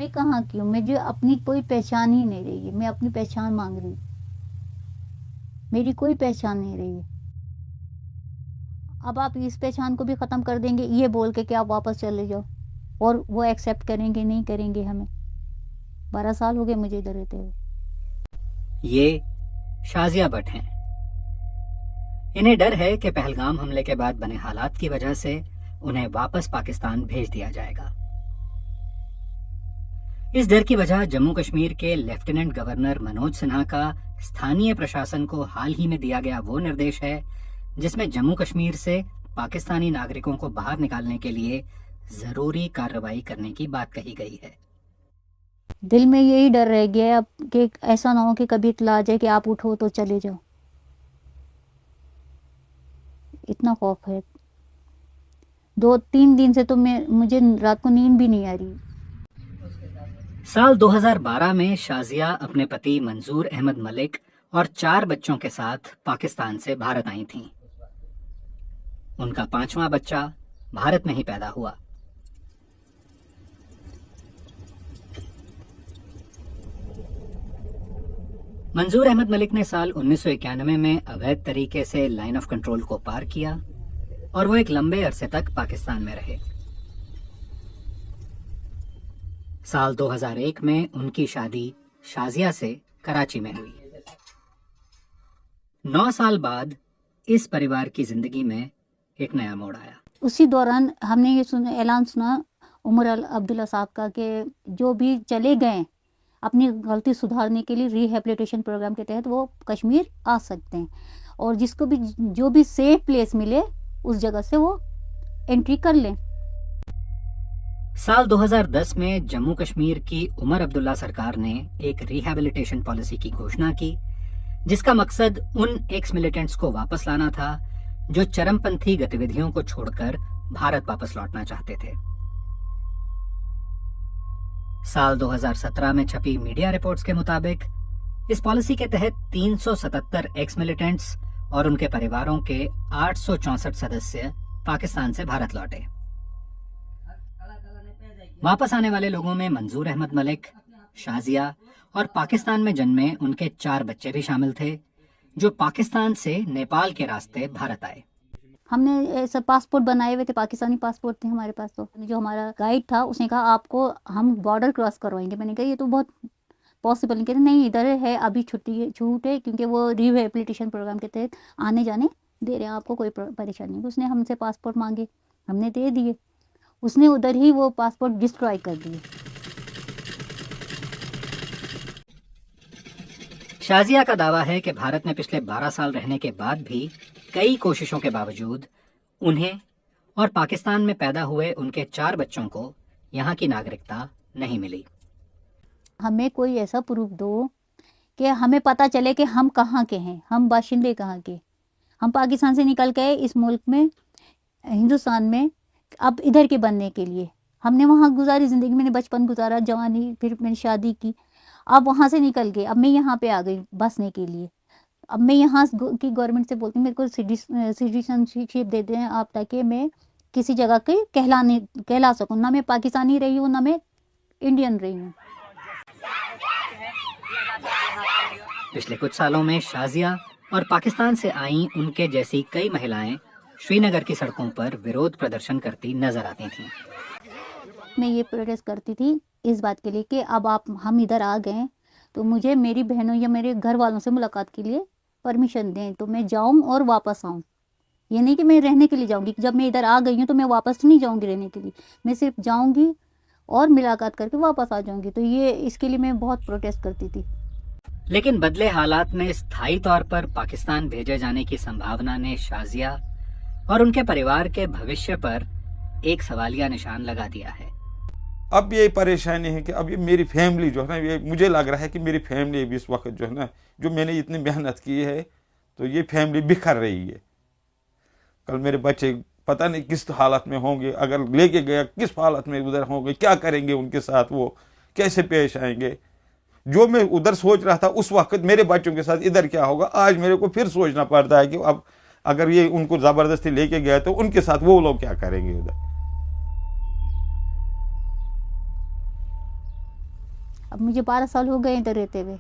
मैं कहाँ की हूँ, मुझे अपनी कोई पहचान ही नहीं रही है। मैं अपनी पहचान मांग रही हूँ, मेरी कोई पहचान नहीं रही है। अब आप इस पहचान को भी ख़त्म कर देंगे ये बोल के कि आप वापस चले जाओ, और वो एक्सेप्ट करेंगे नहीं करेंगे हमें। 12 साल हो गए मुझे इधर रहते हुए। ये शाजिया भट्ट हैं। इन्हें डर है कि पहलगाम हमले के बाद बने हालात की वजह से उन्हें वापस पाकिस्तान भेज दिया जाएगा। इस डर की वजह जम्मू कश्मीर के लेफ्टिनेंट गवर्नर मनोज सिन्हा का स्थानीय प्रशासन को हाल ही में दिया गया वो निर्देश है जिसमें जम्मू कश्मीर से पाकिस्तानी नागरिकों को बाहर निकालने के लिए जरूरी कार्रवाई करने की बात कही गई है। दिल में यही डर रह गया है अब कि ऐसा ना हो कि कभी इत्तला आ जाए कि आप उठो तो चले जाओ। इतना खौफ है। 2-3 दिन से तो मुझे रात को नींद भी नहीं आ रही। साल 2012 में शाजिया अपने पति मंजूर अहमद मलिक और 4 बच्चों के साथ पाकिस्तान से भारत आई थीं। उनका 5वां बच्चा भारत में ही पैदा हुआ। मंजूर अहमद मलिक ने साल 1991 में अवैध तरीके से लाइन ऑफ कंट्रोल को पार किया और वो एक लंबे अरसे तक पाकिस्तान में रहे। साल 2001 में उनकी शादी शाजिया से कराची में हुई। 9 साल बाद इस परिवार की जिंदगी में एक नया मोड़ आया। उसी दौरान हमने ये ऐलान सुना उमर अब्दुल्ला साहब का कि जो भी चले गए अपनी गलती सुधारने के लिए रिहेबिलिटेशन प्रोग्राम के तहत वो कश्मीर आ सकते हैं, और जिसको भी जो भी सेफ प्लेस मिले उस जगह से वो एंट्री कर लें। साल 2010 में जम्मू कश्मीर की उमर अब्दुल्ला सरकार ने एक रिहेबिलिटेशन पॉलिसी की घोषणा की जिसका मकसद उन एक्स मिलिटेंट्स को वापस लाना था जो चरमपंथी गतिविधियों को छोड़कर भारत वापस लौटना चाहते थे। साल 2017 में छपी मीडिया रिपोर्ट्स के मुताबिक इस पॉलिसी के तहत 377 एक्स मिलिटेंट्स और उनके परिवारों के 864 सदस्य पाकिस्तान से भारत लौटे। वापस आने वाले लोगों में मंजूर अहमद मलिक, शाजिया और पाकिस्तान में जन्मे उनके 4 बच्चे भी शामिल थे जो पाकिस्तान से नेपाल के रास्ते भारत आए। हमने ऐसा पासपोर्ट बनाए हुए थे, पाकिस्तानी पासपोर्ट थे हमारे पास। तो जो हमारा गाइड था उसने कहा आपको हम बॉर्डर क्रॉस करवाएंगे। मैंने कहा ये तो बहुत पॉसिबल नहीं। कहते नहीं, इधर है अभी छूट है क्योंकि वो रिहेबिलिटेशन प्रोग्राम के तहत आने जाने दे रहे हैं, आपको कोई परेशानी नहीं। उसने हमसे पासपोर्ट मांगे, हमने दे दिए। उसने उधर ही वो पासपोर्ट डिस्ट्रॉय कर दिए। शाजिया का दावा है कि भारत में पिछले 12 साल रहने के बाद भी कई कोशिशों के बावजूद उन्हें और पाकिस्तान में पैदा हुए उनके 4 बच्चों को यहाँ की नागरिकता नहीं मिली। हमें कोई ऐसा प्रूफ दो कि हमें पता चले कि हम कहाँ के हैं, हम बाशिंदे कहाँ के। हम पाकिस्तान से निकल के इस मुल्क में, हिंदुस्तान में, अब इधर के बनने के लिए। हमने वहाँ गुजारी ज़िंदगी, मैंने बचपन गुजारा, जवानी, फिर मैंने शादी की। अब वहाँ से निकल के अब मैं यहाँ पे आ गई बसने के लिए। अब मैं यहाँ की गवर्नमेंट से बोलती हूँ मेरे को सिटीजनशिप दे दें आप, ताकि मैं किसी जगह के कहला सकूँ। ना मैं पाकिस्तानी रही हूँ, ना मैं इंडियन रही हूँ। पिछले कुछ सालों में शाजिया और पाकिस्तान से आई उनके जैसी कई महिलाएं श्रीनगर की सड़कों पर विरोध प्रदर्शन करती नजर आती थीं। मैं ये प्रोटेस्ट करती थी इस बात के लिए कि अब हम इधर आ गए तो मुझे मेरी बहनों या मेरे घर वालों से मुलाकात के लिए परमिशन दें तो मैं जाऊं और वापस आऊं। ये नहीं कि मैं रहने के लिए जाऊंगी, जब मैं इधर आ गई हूं तो मैं वापस नहीं जाऊंगी रहने के लिए, मैं सिर्फ जाऊंगी और मुलाकात करके वापस आ जाऊंगी। तो ये इसके लिए मैं बहुत प्रोटेस्ट करती थी। लेकिन बदले हालात में स्थायी तौर पर पाकिस्तान भेजे जाने की संभावना ने शाजिया और उनके परिवार के भविष्य पर एक सवालिया निशान लगा दिया है। अब ये परेशानी है कि अब ये मेरी फैमिली जो है ना, ये मुझे लग रहा है कि मेरी फैमिली भी इस वक्त जो है ना, जो मैंने इतनी मेहनत की है तो ये फैमिली बिखर रही है। कल मेरे बच्चे पता नहीं किस हालत में होंगे, अगर लेके गया किस हालत में उधर होंगे, क्या करेंगे उनके साथ, वो कैसे पेश आएंगे। जो मैं उधर सोच रहा था उस वक्त मेरे बच्चों के साथ इधर क्या होगा, आज मेरे को फिर सोचना पड़ता है कि अब अगर ये उनको ज़बरदस्ती लेके गया तो उनके साथ वो लोग क्या करेंगे उधर। अब मुझे 12 साल हो गए इधर रहते हुए,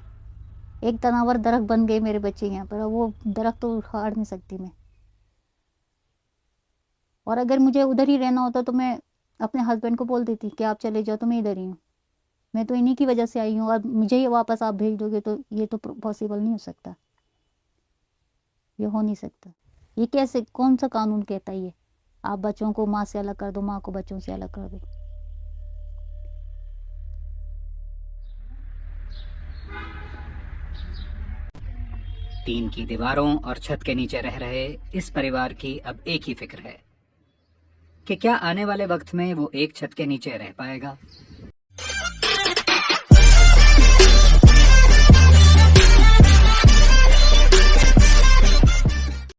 एक तनावर दरख्त बन गए मेरे बच्चे यहाँ पर, अब वो दरख्त तो उखाड़ नहीं सकती मैं। और अगर मुझे उधर ही रहना होता तो मैं अपने हस्बैंड को बोल देती कि आप चले जाओ, तो मैं इधर ही हूँ, मैं तो इन्हीं की वजह से आई हूँ, और मुझे ही वापस आप भेज दोगे तो ये तो पॉसिबल नहीं हो सकता, ये हो नहीं सकता। ये कैसे, कौन सा कानून कहता है ये, आप बच्चों को माँ से अलग कर दो, माँ को बच्चों से अलग कर दो। टीन की दीवारों और छत के नीचे रह रहे इस परिवार की अब एक ही फिक्र है कि क्या आने वाले वक्त में वो एक छत के नीचे रह पाएगा।